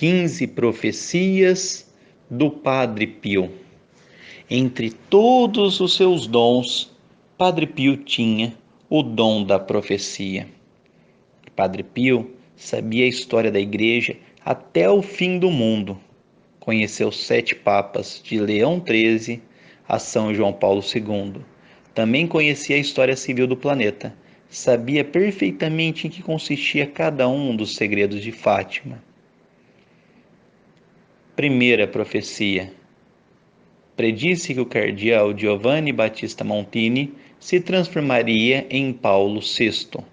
15 profecias do Padre Pio. Entre todos os seus dons, Padre Pio tinha o dom da profecia. Padre Pio sabia a história da Igreja até o fim do mundo. Conheceu 7 papas, de Leão XIII a São João Paulo II. Também conhecia a história civil do planeta. Sabia perfeitamente em que consistia cada um dos segredos de Fátima. Primeira profecia. Predisse que o cardeal Giovanni Battista Montini se transformaria em Paulo VI.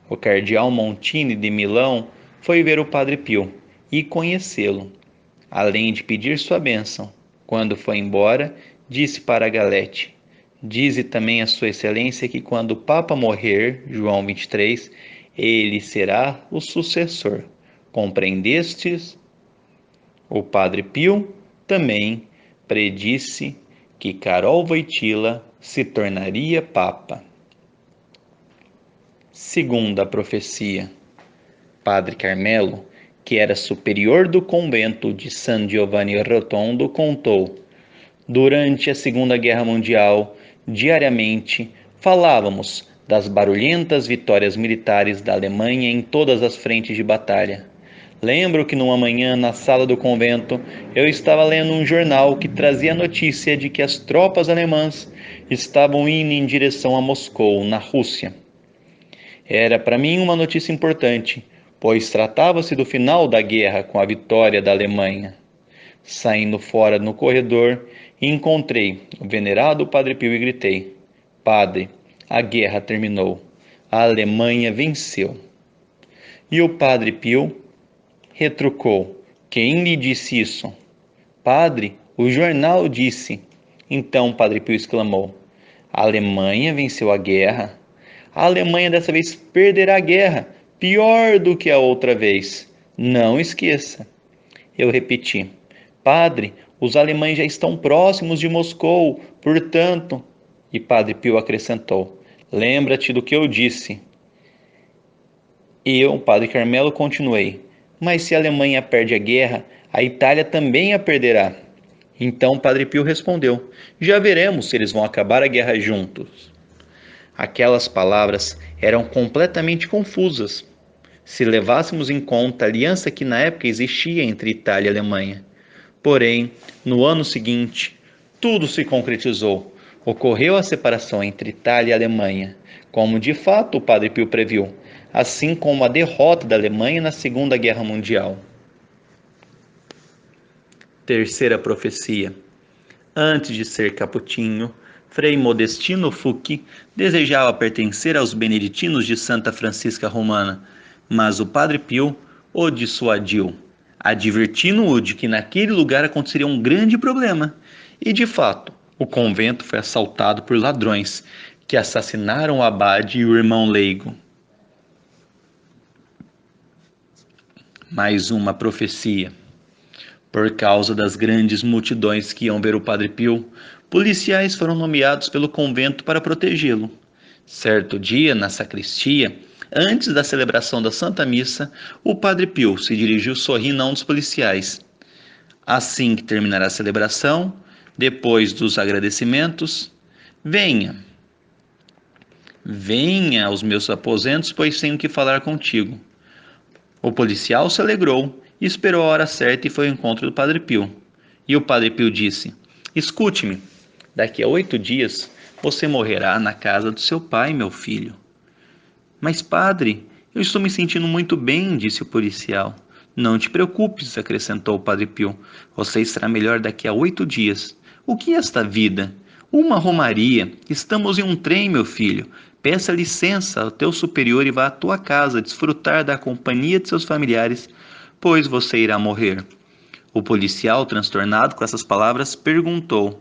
O cardeal Montini de Milão foi ver o Padre Pio e conhecê-lo, além de pedir sua bênção. Quando foi embora, disse para Galete: dize também a sua excelência que quando o Papa morrer, João 23, ele será o sucessor. Compreendestes? O Padre Pio também predisse que Karol Wojtyła se tornaria Papa. Segunda profecia. Padre Carmelo, que era superior do convento de San Giovanni Rotondo, contou: durante a Segunda Guerra Mundial, diariamente, falávamos das barulhentas vitórias militares da Alemanha em todas as frentes de batalha. Lembro que numa manhã, na sala do convento, eu estava lendo um jornal que trazia a notícia de que as tropas alemãs estavam indo em direção a Moscou, na Rússia. Era para mim uma notícia importante, pois tratava-se do final da guerra com a vitória da Alemanha. Saindo fora no corredor, encontrei o venerado Padre Pio e gritei: Padre, a guerra terminou. A Alemanha venceu. E o Padre Pio retrucou: quem lhe disse isso? Padre, o jornal disse. Então Padre Pio exclamou: a Alemanha venceu a guerra? A Alemanha dessa vez perderá a guerra, pior do que a outra vez. Não esqueça. Eu repeti: Padre, os alemães já estão próximos de Moscou, portanto... E Padre Pio acrescentou: lembra-te do que eu disse. Eu, Padre Carmelo, continuei: mas se a Alemanha perde a guerra, a Itália também a perderá. Então Padre Pio respondeu: já veremos se eles vão acabar a guerra juntos. Aquelas palavras eram completamente confusas, se levássemos em conta a aliança que na época existia entre Itália e Alemanha. Porém, no ano seguinte, tudo se concretizou. Ocorreu a separação entre Itália e Alemanha, como de fato o Padre Pio previu, assim como a derrota da Alemanha na Segunda Guerra Mundial. Terceira profecia. Antes de ser capuchinho, Frei Modestino Fucchi desejava pertencer aos beneditinos de Santa Francisca Romana, mas o Padre Pio o dissuadiu, advertindo-o de que naquele lugar aconteceria um grande problema. E de fato, o convento foi assaltado por ladrões, que assassinaram o abade e o irmão leigo. Mais uma profecia. Por causa das grandes multidões que iam ver o Padre Pio, policiais foram nomeados pelo convento para protegê-lo. Certo dia, na sacristia, antes da celebração da Santa Missa, o Padre Pio se dirigiu sorrindo a um dos policiais. Assim que terminar a celebração, depois dos agradecimentos, venha aos meus aposentos, pois tenho que falar contigo. O policial se alegrou e esperou a hora certa e foi ao encontro do Padre Pio. E o Padre Pio disse: escute-me, daqui a 8 dias você morrerá na casa do seu pai, meu filho. Mas padre, eu estou me sentindo muito bem, disse o policial. Não te preocupes, acrescentou o Padre Pio, você estará melhor daqui a 8 dias. O que é esta vida? Uma romaria. Estamos em um trem, meu filho. Peça licença ao teu superior e vá à tua casa desfrutar da companhia de seus familiares, pois você irá morrer. O policial, transtornado com essas palavras, perguntou: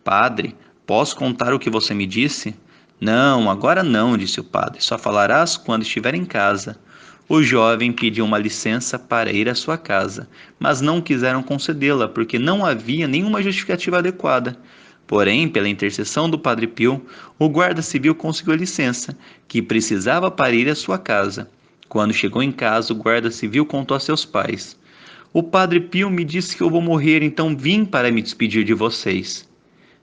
Padre, posso contar o que você me disse? Não, agora não, disse o padre, só falarás quando estiver em casa. O jovem pediu uma licença para ir à sua casa, mas não quiseram concedê-la porque não havia nenhuma justificativa adequada. Porém, pela intercessão do Padre Pio, o guarda civil conseguiu a licença, que precisava para ir à sua casa. Quando chegou em casa, o guarda civil contou a seus pais. O Padre Pio me disse que eu vou morrer, então vim para me despedir de vocês.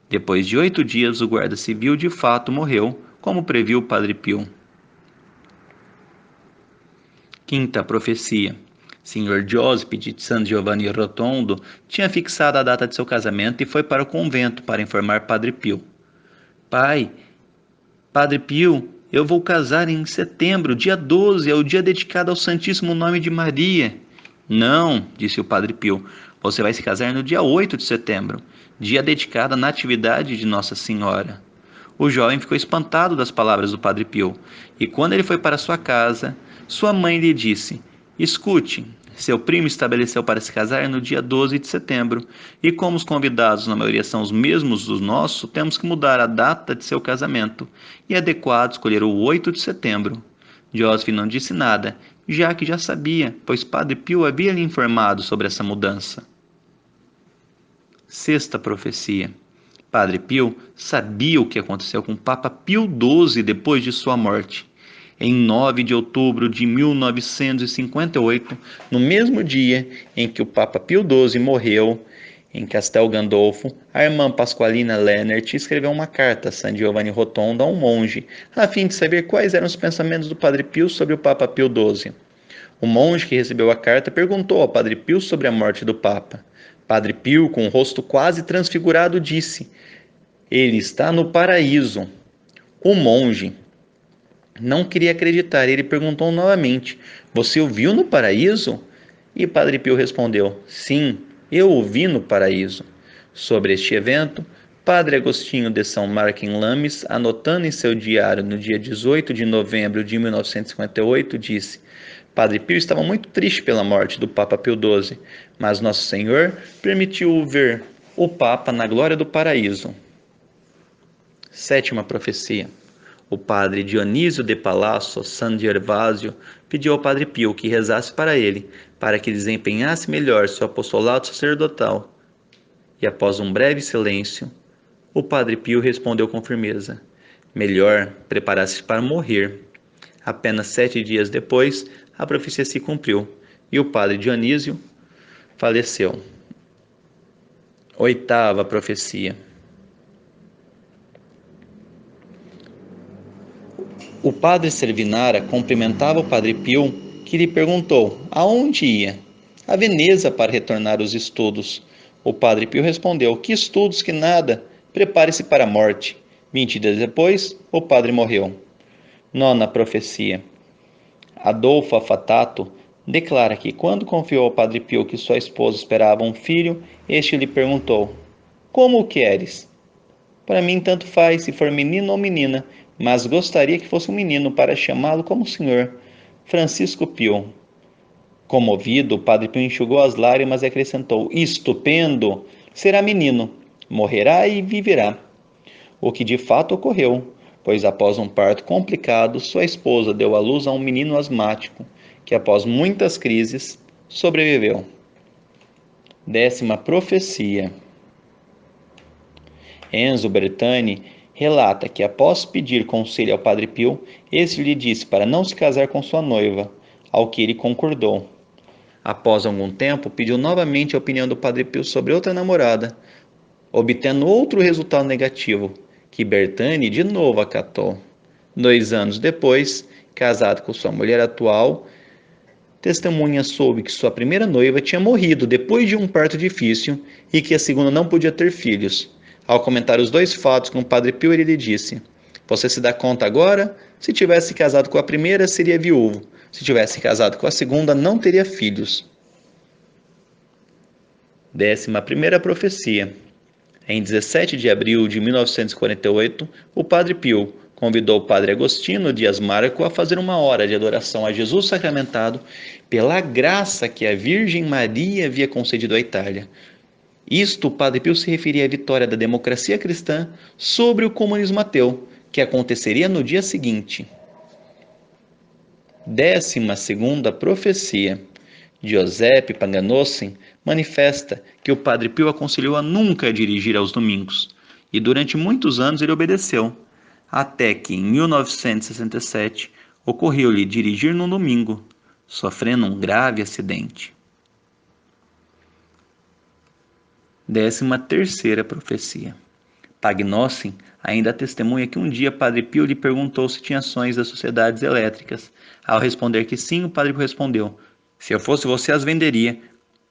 Depois de 8 dias, o guarda civil de fato morreu, como previu o Padre Pio. Quinta profecia. Senhor Giuseppe de San Giovanni Rotondo tinha fixado a data de seu casamento e foi para o convento para informar Padre Pio. Pai, Padre Pio, eu vou casar em setembro, dia 12, é o dia dedicado ao Santíssimo Nome de Maria. Não, disse o Padre Pio, você vai se casar no dia 8 de setembro, dia dedicado à Natividade de Nossa Senhora. O jovem ficou espantado das palavras do Padre Pio, e quando ele foi para sua casa, sua mãe lhe disse: Escute, seu primo estabeleceu para se casar no dia 12 de setembro, e como os convidados na maioria são os mesmos dos nossos, temos que mudar a data de seu casamento, e é adequado escolher o 8 de setembro. Joseph não disse nada, já que já sabia, pois Padre Pio havia lhe informado sobre essa mudança. Sexta profecia. Padre Pio sabia o que aconteceu com o Papa Pio XII depois de sua morte. Em 9 de outubro de 1958, no mesmo dia em que o Papa Pio XII morreu, em Castel Gandolfo, a irmã Pasqualina Lennert escreveu uma carta a San Giovanni Rotondo a um monge, a fim de saber quais eram os pensamentos do Padre Pio sobre o Papa Pio XII. O monge que recebeu a carta perguntou ao Padre Pio sobre a morte do Papa. Padre Pio, com o rosto quase transfigurado, disse: Ele está no paraíso. O monge não queria acreditar. Ele perguntou novamente: Você o viu no paraíso? E Padre Pio respondeu: Sim, eu o vi no paraíso. Sobre este evento, Padre Agostinho de São Marco em Lames, anotando em seu diário no dia 18 de novembro de 1958, disse: Padre Pio estava muito triste pela morte do Papa Pio XII, mas Nosso Senhor permitiu-o ver o Papa na glória do paraíso. Sétima profecia. O padre Dionísio de Palácio San Gervásio pediu ao Padre Pio que rezasse para ele, para que desempenhasse melhor seu apostolado sacerdotal. E após um breve silêncio, o Padre Pio respondeu com firmeza: Melhor preparar-se para morrer. Apenas 7 dias depois, a profecia se cumpriu e o padre Dionísio faleceu. Oitava profecia. O padre Servinara cumprimentava o Padre Pio, que lhe perguntou aonde ia. A Veneza, para retornar aos estudos. O Padre Pio respondeu: Que estudos, que nada, prepare-se para a morte. 20 dias depois, o padre morreu. Nona profecia. Adolfo Afatato declara que quando confiou ao Padre Pio que sua esposa esperava um filho, este lhe perguntou: Como o queres? Para mim tanto faz se for menino ou menina, mas gostaria que fosse um menino para chamá-lo como o senhor. Francisco Pio. Comovido, o Padre Pio enxugou as lágrimas e acrescentou: Estupendo! Será menino, morrerá e viverá. O que de fato ocorreu, pois após um parto complicado, sua esposa deu à luz a um menino asmático, que após muitas crises, sobreviveu. Décima profecia. Enzo Bertani relata que após pedir conselho ao Padre Pio, este lhe disse para não se casar com sua noiva, ao que ele concordou. Após algum tempo, pediu novamente a opinião do Padre Pio sobre outra namorada, obtendo outro resultado negativo, que Bertani de novo acatou. 2 anos depois, casado com sua mulher atual, testemunha soube que sua primeira noiva tinha morrido depois de um parto difícil e que a segunda não podia ter filhos. Ao comentar os 2 fatos com o Padre Pio, ele lhe disse: Você se dá conta agora? Se tivesse casado com a primeira, seria viúvo. Se tivesse casado com a segunda, não teria filhos. 11ª profecia. Em 17 de abril de 1948, o Padre Pio convidou o Padre Agostinho Dias Marco a fazer uma hora de adoração a Jesus sacramentado pela graça que a Virgem Maria havia concedido à Itália. Isto, o Padre Pio se referia à vitória da democracia cristã sobre o comunismo ateu, que aconteceria no dia seguinte. 12ª profecia. Giuseppe Paganossen manifesta que o Padre Pio aconselhou a nunca dirigir aos domingos, e durante muitos anos ele obedeceu, até que em 1967 ocorreu-lhe dirigir num domingo, sofrendo um grave acidente. 13ª profecia. Pagnossen ainda testemunha que um dia Padre Pio lhe perguntou se tinha ações das sociedades elétricas. Ao responder que sim, o Padre Pio respondeu: se eu fosse você, as venderia.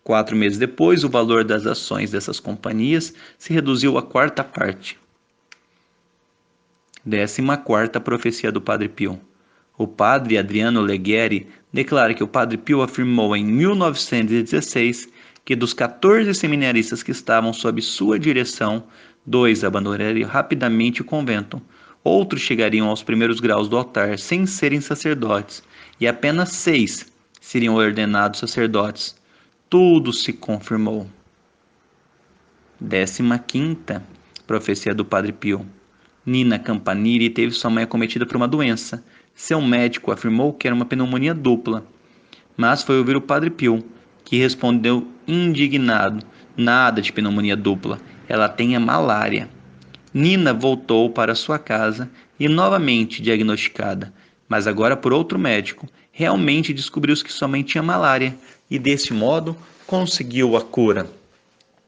4 meses depois, o valor das ações dessas companhias se reduziu à quarta parte. 14ª profecia do Padre Pio. O padre Adriano Leghieri declara que o Padre Pio afirmou em 1916 que dos 14 seminaristas que estavam sob sua direção, 2 abandonariam rapidamente o convento, outros chegariam aos primeiros graus do altar sem serem sacerdotes, e apenas 6 seriam ordenados sacerdotes. Tudo se confirmou. 15ª profecia do Padre Pio. Nina Campanile teve sua mãe acometida por uma doença. Seu médico afirmou que era uma pneumonia dupla, mas foi ouvir o Padre Pio, que respondeu indignado: nada de pneumonia dupla, ela tem a malária. Nina voltou para sua casa e novamente diagnosticada, mas agora por outro médico, realmente descobriu que sua mãe tinha malária e desse modo conseguiu a cura.